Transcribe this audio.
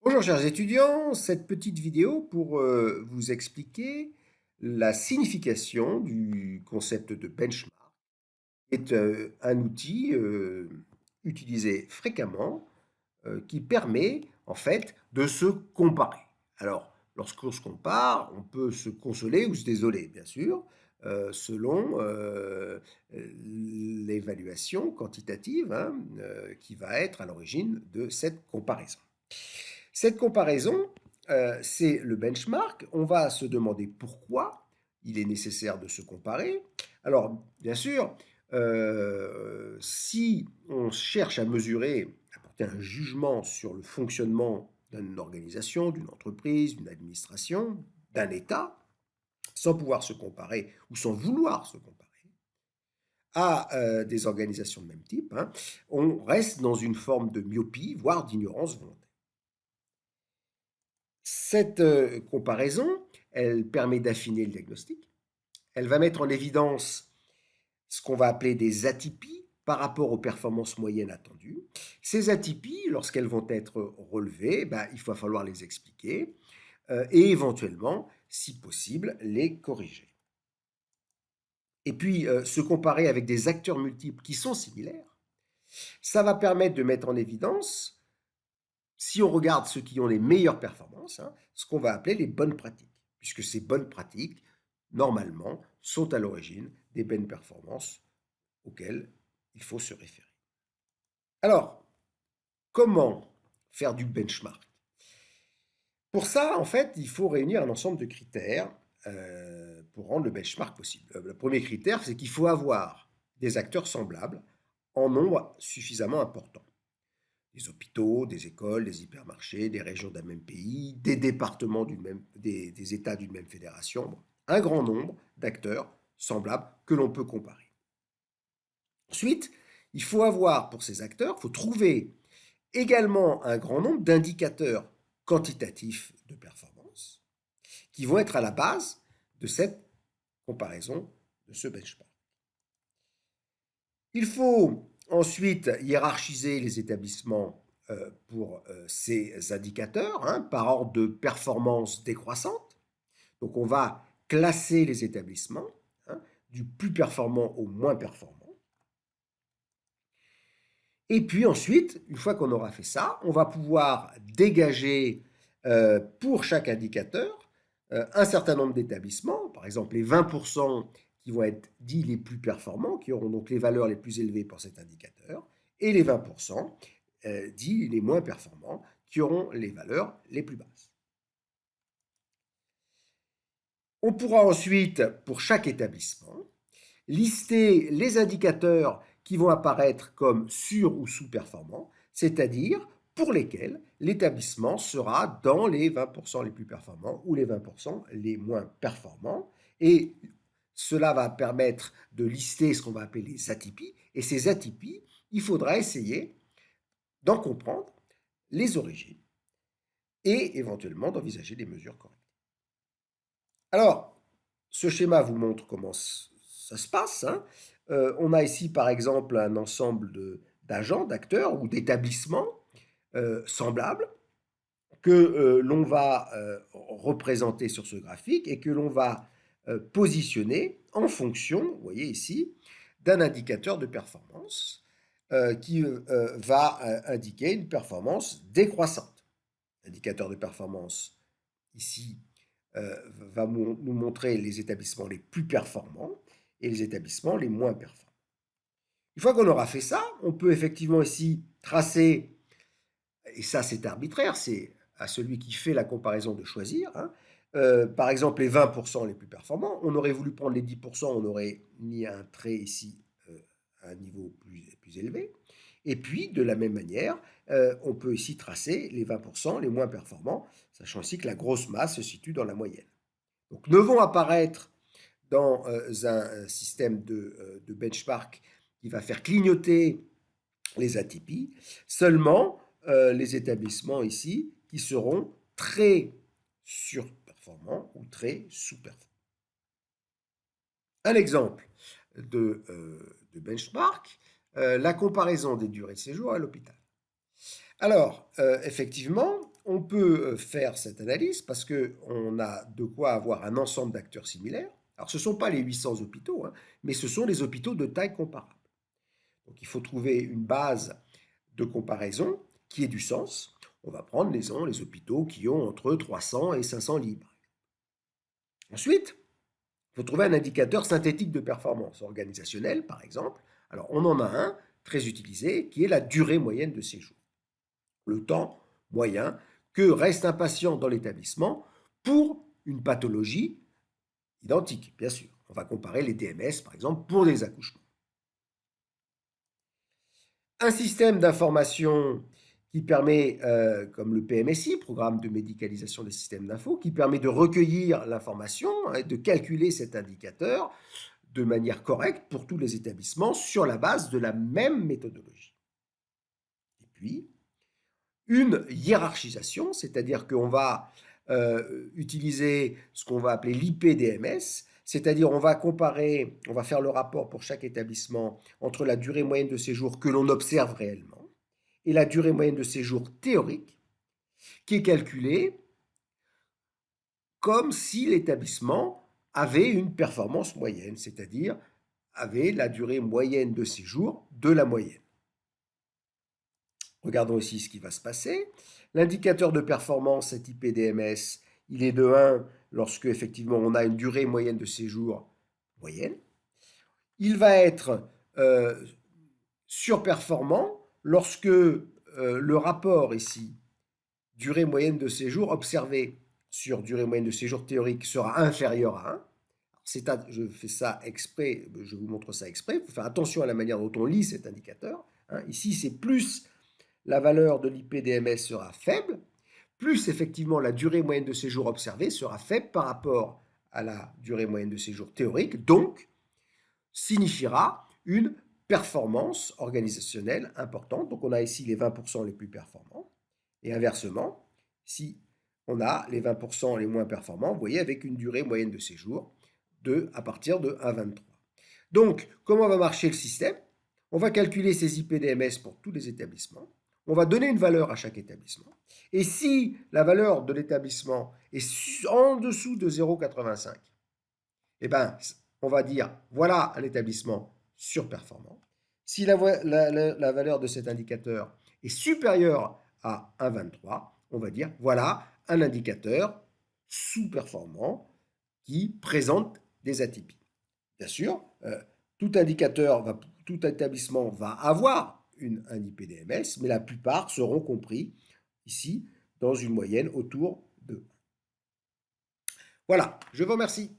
Bonjour chers étudiants, cette petite vidéo pour vous expliquer la signification du concept de benchmark est un outil utilisé fréquemment qui permet en fait de se comparer. Alors, lorsqu'on se compare, on peut se consoler ou se désoler, bien sûr, selon l'évaluation quantitative hein, qui va être à l'origine de cette comparaison. Cette comparaison, c'est le benchmark. On va se demander pourquoi il est nécessaire de se comparer. Alors, bien sûr, si on cherche à mesurer, à porter un jugement sur le fonctionnement d'une organisation, d'une entreprise, d'une administration, d'un État, sans pouvoir se comparer ou sans vouloir se comparer à des organisations de même type, hein, on reste dans une forme de myopie, voire d'ignorance volontaire. Cette comparaison, elle permet d'affiner le diagnostic. Elle va mettre en évidence ce qu'on va appeler des atypies par rapport aux performances moyennes attendues. Ces atypies, lorsqu'elles vont être relevées, ben, il va falloir les expliquer et éventuellement, si possible, les corriger. Et puis, se comparer avec des acteurs multiples qui sont similaires, ça va permettre de mettre en évidence, si on regarde ceux qui ont les meilleures performances, hein, ce qu'on va appeler les bonnes pratiques, puisque ces bonnes pratiques, normalement, sont à l'origine des bonnes performances auxquelles il faut se référer. Alors, comment faire du benchmark? Pour ça, en fait, il faut réunir un ensemble de critères pour rendre le benchmark possible. Le premier critère, c'est qu'il faut avoir des acteurs semblables en nombre suffisamment important. Des hôpitaux, des écoles, des hypermarchés, des régions d'un même pays, des départements des États d'une même fédération, bon, un grand nombre d'acteurs semblables que l'on peut comparer. Ensuite, il faut avoir pour ces acteurs, il faut trouver également un grand nombre d'indicateurs quantitatifs de performance qui vont être à la base de cette comparaison, de ce benchmark. Il faut ensuite hiérarchiser les établissements pour ces indicateurs hein, par ordre de performance décroissante. Donc on va classer les établissements hein, du plus performant au moins performant. Et puis ensuite, une fois qu'on aura fait ça, on va pouvoir dégager pour chaque indicateur un certain nombre d'établissements, par exemple les 20% qui vont être dits les plus performants, qui auront donc les valeurs les plus élevées pour cet indicateur, et les 20% dits les moins performants, qui auront les valeurs les plus basses. On pourra ensuite, pour chaque établissement, lister les indicateurs qui vont apparaître comme sur- ou sous-performants, c'est-à-dire pour lesquels l'établissement sera dans les 20% les plus performants ou les 20% les moins performants. Et cela va permettre de lister ce qu'on va appeler les atypies. Et ces atypies, il faudra essayer d'en comprendre les origines et éventuellement d'envisager des mesures correctes. Alors, ce schéma vous montre comment ça se passe. Hein. On a ici, par exemple, un ensemble d'agents, d'acteurs ou d'établissements semblables que l'on va représenter sur ce graphique et que l'on va positionner en fonction, vous voyez ici, d'un indicateur de performance qui va indiquer une performance décroissante. L'indicateur de performance ici va nous montrer les établissements les plus performants et les établissements les moins performants. Une fois qu'on aura fait ça, on peut effectivement ici tracer, et ça c'est arbitraire, c'est à celui qui fait la comparaison de choisir, hein, par exemple les 20% les plus performants, on aurait voulu prendre les 10%, on aurait mis un trait ici à un niveau plus élevé. Et puis, de la même manière, on peut ici tracer les 20% les moins performants, sachant aussi que la grosse masse se situe dans la moyenne. Donc, ne vont apparaître dans un système de benchmark qui va faire clignoter les atypies, seulement les établissements ici qui seront très surperformants ou très sous-performants. Un exemple de benchmark, la comparaison des durées de séjour à l'hôpital. Alors, effectivement, on peut faire cette analyse parce qu'on a de quoi avoir un ensemble d'acteurs similaires. Alors, ce ne sont pas les 800 hôpitaux, hein, mais ce sont les hôpitaux de taille comparable. Donc, il faut trouver une base de comparaison qui ait du sens. On va prendre les hôpitaux qui ont entre 300 et 500 lits. Ensuite, il faut trouver un indicateur synthétique de performance organisationnelle, par exemple. Alors, on en a un très utilisé qui est la durée moyenne de séjour. Le temps moyen que reste un patient dans l'établissement pour une pathologie identique, bien sûr. On va comparer les DMS, par exemple, pour les accouchements. Un système d'information qui permet, comme le PMSI, Programme de médicalisation des systèmes d'info, qui permet de recueillir l'information et de calculer cet indicateur de manière correcte pour tous les établissements sur la base de la même méthodologie. Et puis, une hiérarchisation, c'est-à-dire qu'on va utiliser ce qu'on va appeler l'IPDMS, c'est-à-dire on va comparer, on va faire le rapport pour chaque établissement entre la durée moyenne de séjour que l'on observe réellement et la durée moyenne de séjour théorique qui est calculée comme si l'établissement avait une performance moyenne, c'est-à-dire avait la durée moyenne de séjour de la moyenne. Regardons ici ce qui va se passer. L'indicateur de performance, cet IPDMS, il est de 1 lorsque effectivement on a une durée moyenne de séjour moyenne. Il va être surperformant lorsque le rapport ici, durée moyenne de séjour observée sur durée moyenne de séjour théorique sera inférieur à 1. Je fais ça exprès, je vous montre ça exprès. Il faut faire attention à la manière dont on lit cet indicateur. Ici, c'est plus la valeur de l'IPDMS sera faible, plus effectivement la durée moyenne de séjour observée sera faible par rapport à la durée moyenne de séjour théorique, donc signifiera une performance organisationnelle importante. Donc on a ici les 20% les plus performants, et inversement, si on a les 20% les moins performants, vous voyez, avec une durée moyenne de séjour à partir de 1,23. Donc, comment va marcher le système? On va calculer ces IPDMS pour tous les établissements. On va donner une valeur à chaque établissement. Et si la valeur de l'établissement est en dessous de 0,85, eh ben, on va dire voilà un établissement surperformant. Si la valeur de cet indicateur est supérieure à 1,23, on va dire voilà un indicateur sous-performant qui présente des atypies. Bien sûr, tout établissement va avoir un IPDMS, mais la plupart seront compris ici dans une moyenne autour de 1. Voilà, je vous remercie.